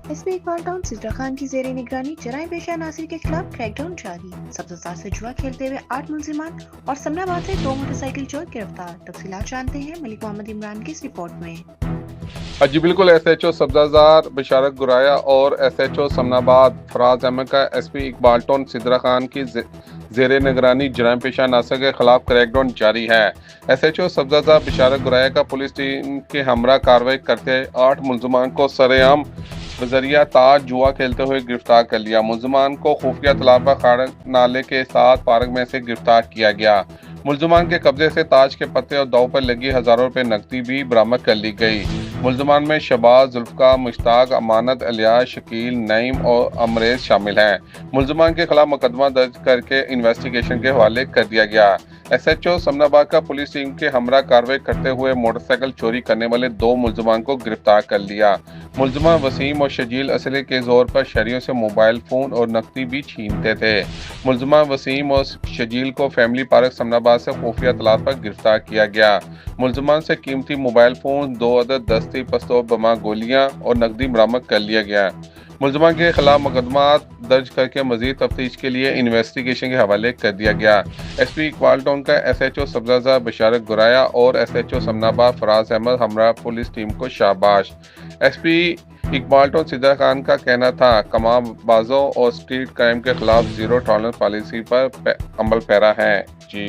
S P Iqbal town Sidra Khan کی زیر نگرانی جرائم پیشہ عناصر کے خلاف کریک ڈاؤن جاری۔ سبززار سے جوا کھیلتے ہوئے 8 ملزمان اور سمن آباد سے 2 موٹر سائیکل چور گرفتار۔ تفصیلات جانتے ہیں ملک محمد عمران کی اس رپورٹ میں۔ جی بالکل، ایس ایچ او سبززار بشارت گرایا اور ایس ایچ او سمن آباد فراز احمد کا S P Iqbal town Sidra Khan کی زیر نگرانی جرائم پیشہ عناصر کے خلاف کریک ڈاؤن جاری ہے۔ ایس ایچ او سبززار بشارت گرایا کا پولیس ٹیم کے ہمراہ کارروائی کرتے 8 ملزمان کو سرعام بذریعہ تاج جوا کھیلتے ہوئے گرفتار کر لیا۔ ملزمان کو خفیہ اطلاع پر خارق نالے کے ساتھ پارک میں سے گرفتار کیا گیا۔ ملزمان کے قبضے سے تاج کے پتے اور داؤ پر لگی ہزاروں روپے نقدی بھی برآمد کر لی گئی۔ ملزمان میں شہباز، ذوالفقار، مشتاق، امانت، الیاس، شکیل، نعیم اور امریز شامل ہیں۔ ملزمان کے خلاف مقدمہ درج کر کے انویسٹیگیشن کے حوالے کر دیا گیا۔ ایس ایچ او سمن آباد کا پولیس ٹیم کے ہمراہ کارروائی کرتے ہوئے موٹر سائیکل چوری کرنے والے 2 ملزمان کو گرفتار کر لیا۔ ملزمان وسیم اور شجیل اسلحے کے زور پر شہریوں سے موبائل فون اور نقدی بھی چھینتے تھے۔ ملزمان وسیم اور شجیل کو فیملی پارک سمن آباد سے خفیہ اطلاع پر گرفتار کیا گیا۔ ملزمان سے قیمتی موبائل فون، 2 عدد دستی پستول، بم گولیاں اور نقدی برآمد کر لیا گیا۔ ملزمان کے خلاف مقدمات درج کر کے مزید تفتیش کے لیے انویسٹیگیشن کے حوالے کر دیا گیا۔ ایس پی اقبال ٹاؤن کا ایس ایچ او سبززار بشارت گرایا اور ایس ایچ او سمن آباد فراز احمد ہمراہ پولیس ٹیم کو شاباش۔ S P Iqbal town Sidra Khan کا کہنا تھا، کماں بازوں اور اسٹریٹ کرائم کے خلاف زیرو ٹالرنس پالیسی پر عمل پیرا ہے۔ جی